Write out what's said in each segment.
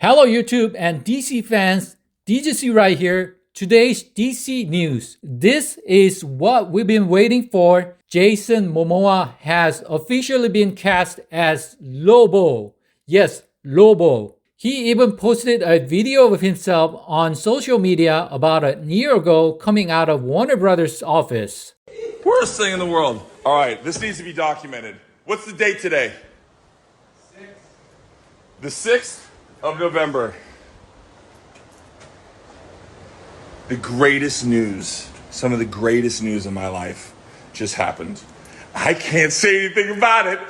Hello YouTube and DC fans, DCU right here. Today's DC news. This is what we've been waiting for. Jason Momoa has officially been cast as Lobo. Yes, Lobo. He even posted a video of himself on social media about a year ago coming out of Warner Brothers office. Worst thing in the world. All right, this needs to be documented. What's the date today? 6th. The 6th of November. The greatest news, some of the greatest news in my life just happened. I can't say anything about it.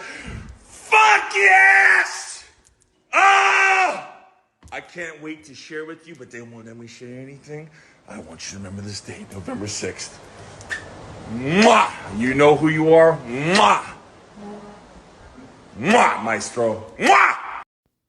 Fuck yes! Ah! I can't wait to share with you, but they won't let me share anything. I want you to remember this date, November 6th. Mwah! You know who you are? Mwah! Mwah, maestro. Mwah!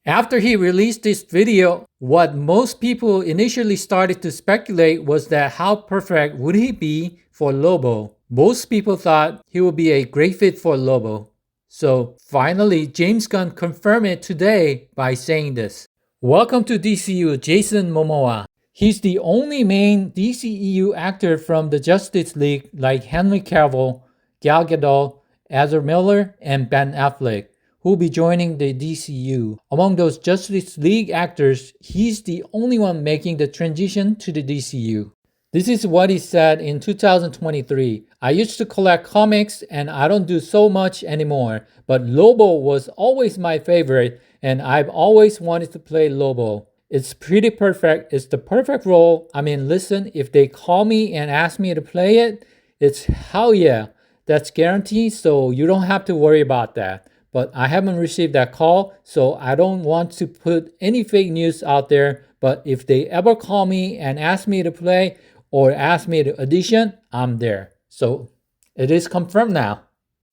After he released this video, what most people initially started to speculate was that how perfect would he be for Lobo. Most people thought he would be a great fit for Lobo. So finally, James Gunn confirmed it today by saying this. Welcome to DCU, Jason Momoa. He's the only main DCEU actor from the Justice League like Henry Cavill, Gal Gadot, Ezra Miller, and Ben Affleck, who will be joining the DCU. Among those Justice League actors, he's the only one making the transition to the DCU. This is what he said in 2023. I used to collect comics and I don't do so much anymore, but Lobo was always my favorite and I've always wanted to play Lobo. It's pretty perfect. It's the perfect role. I mean, listen, if they call me and ask me to play it, it's hell yeah. That's guaranteed, so you don't have to worry about that. But I haven't received that call, so I don't want to put any fake news out there. But if they ever call me and ask me to play or ask me to audition, I'm there. So it is confirmed now.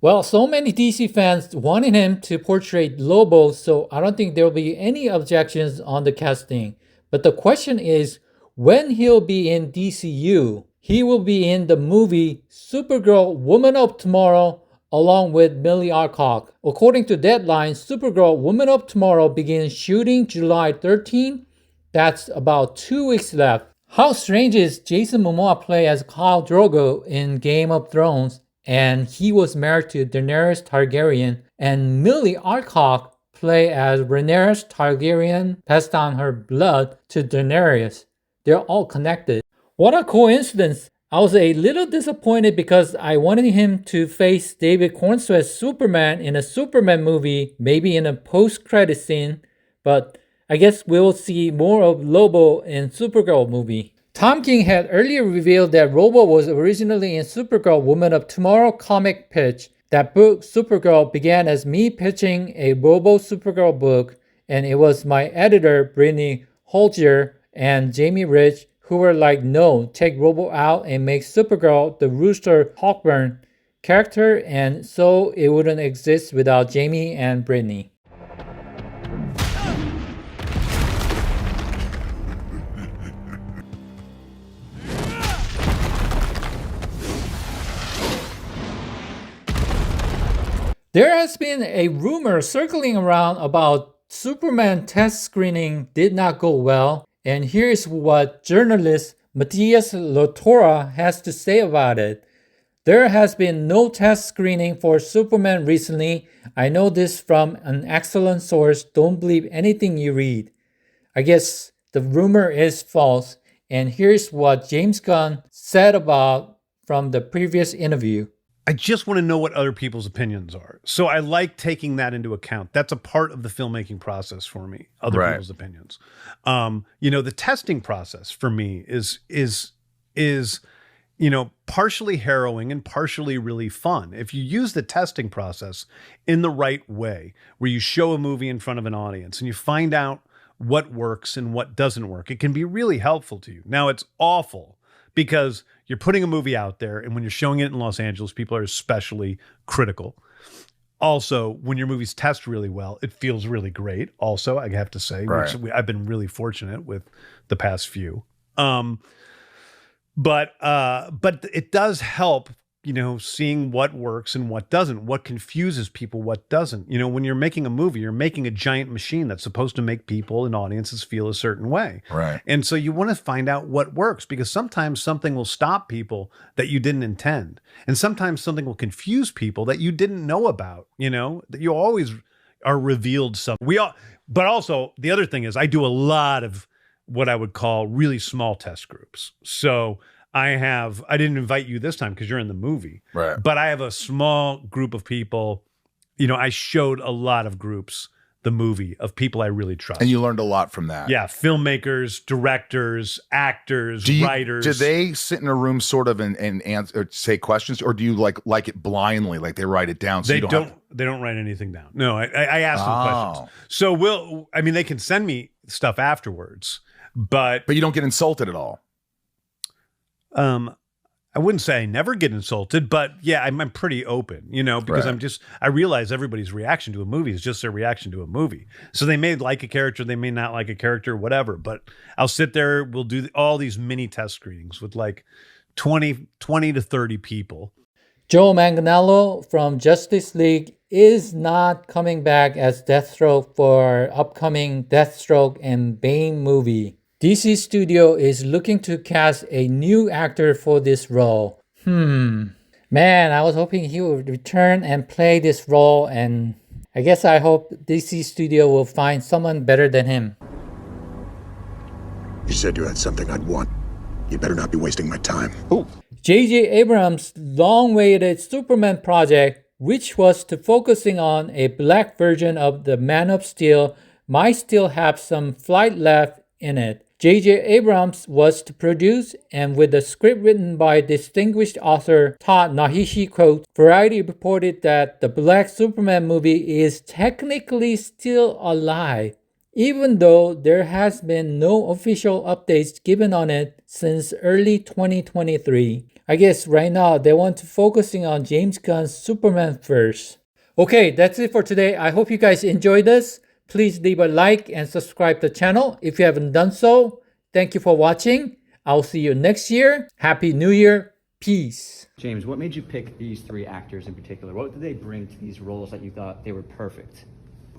Well, so many DC fans wanted him to portray Lobo, so I don't think there will be any objections on the casting. But the question is, when he'll be in DCU, he will be in the movie Supergirl Woman of Tomorrow along with Millie Alcock. According to Deadline, Supergirl Woman of Tomorrow begins shooting July 13. That's about 2 weeks left. How strange is Jason Momoa play as Khal Drogo in Game of Thrones, and he was married to Daenerys Targaryen, and Millie Alcock play as Rhaenyra Targaryen passed on her blood to Daenerys. They're all connected. What a coincidence! I was a little disappointed because I wanted him to face David Cornsweet's Superman in a Superman movie, maybe in a post-credit scene, but I guess we'll see more of Lobo in Supergirl movie. Tom King had earlier revealed that Lobo was originally in Supergirl Woman of Tomorrow comic pitch. That book, Supergirl, began as me pitching a Lobo Supergirl book, and it was my editor, Brittany Holger, and Jamie Rich, who were like, no, take Lobo out and make Supergirl the Rooster Hawkburn character, and so it wouldn't exist without Jamie and Brittany. There has been a rumor circling around about Superman test screening did not go well, and here's what journalist Matias Lotora has to say about it. There has been no test screening for Superman recently. I know this from an excellent source. Don't believe anything you read. I guess the rumor is false, and here's what James Gunn said about from the previous interview. I just want to know what other people's opinions are. So I like taking that into account. That's a part of the filmmaking process for me, other people's opinions. The testing process for me is partially harrowing and partially really fun. If you use the testing process in the right way, where you show a movie in front of an audience and you find out what works and what doesn't work, it can be really helpful to you. Now, it's awful because you're putting a movie out there, and when you're showing it in Los Angeles, people are especially critical. Also, when your movies test really well, it feels really great. Also, I have to say, which I've been really fortunate with the past few. But it does help seeing what works and what doesn't, what confuses people, what doesn't. When you're making a movie, you're making a giant machine that's supposed to make people and audiences feel a certain way. Right. And so you want to find out what works, because sometimes something will stop people that you didn't intend. And sometimes something will confuse people that you didn't know about, that you always are revealed something. But also the other thing is I do a lot of what I would call really small test groups. So I didn't invite you this time because you're in the movie, right? But I have a small group of people. I showed a lot of groups the movie of people I really trust. And you learned a lot from that. Yeah. Filmmakers, directors, actors, writers. Do they sit in a room sort of and answer, or say questions, or do you like it blindly, like they write it down? So they don't write anything down. No, I ask them questions. So they can send me stuff afterwards, but you don't get insulted at all. I wouldn't say I never get insulted, but yeah, I'm pretty open, because right. I realize everybody's reaction to a movie is just their reaction to a movie. So they may like a character, they may not like a character, whatever, but I'll sit there, we'll do all these mini test screenings with like 20 to 30 people. Joe Manganiello from Justice League is not coming back as Deathstroke for upcoming Deathstroke and Bane movie. DC Studio is looking to cast a new actor for this role. Man, I was hoping he would return and play this role, and I hope DC Studio will find someone better than him. You said you had something I'd want. You better not be wasting my time. Ooh. J.J. Abrams' long-awaited Superman project, which was to focusing on a black version of the Man of Steel, might still have some flight left in it. J.J. Abrams was to produce, and with the script written by distinguished author Ta-Nehisi Coates, Variety reported that the Black Superman movie is technically still alive, even though there has been no official updates given on it since early 2023. I guess right now they want to focusing on James Gunn's Superman first. Okay, that's it for today. I hope you guys enjoyed this. Please leave a like and subscribe to the channel if you haven't done so. Thank you for watching. I'll see you next year. Happy New Year. Peace. James, what made you pick these three actors in particular? What did they bring to these roles that you thought they were perfect?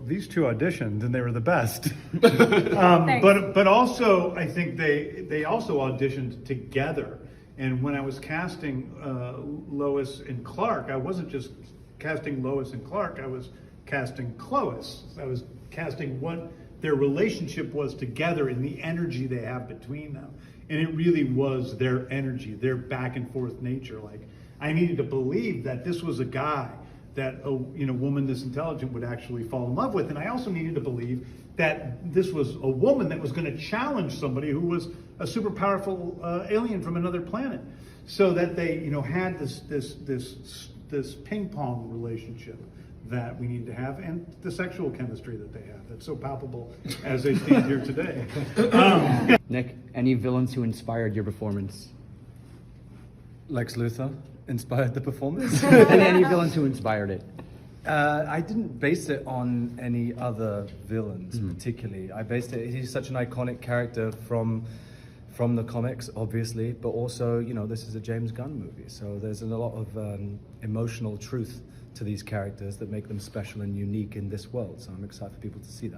These two auditioned and they were the best. But also I think they also auditioned together. And when I was casting Lois and Clark, I wasn't just casting Lois and Clark, I was casting Clois. I was casting what their relationship was together and the energy they have between them. And it really was their energy, their back and forth nature. Like, I needed to believe that this was a guy that a woman this intelligent would actually fall in love with. And I also needed to believe that this was a woman that was going to challenge somebody who was a super powerful alien from another planet. So that they, had this ping pong relationship that we need to have, and the sexual chemistry that they have that's so palpable as they stand here today. Nick, any villains who inspired your performance? Lex Luthor inspired the performance. And any villains who inspired it? I didn't base it on any other villains particularly. I based it, he's such an iconic character from the comics, obviously, but also, this is a James Gunn movie, so there's a lot of emotional truth to these characters that make them special and unique in this world. So I'm excited for people to see that.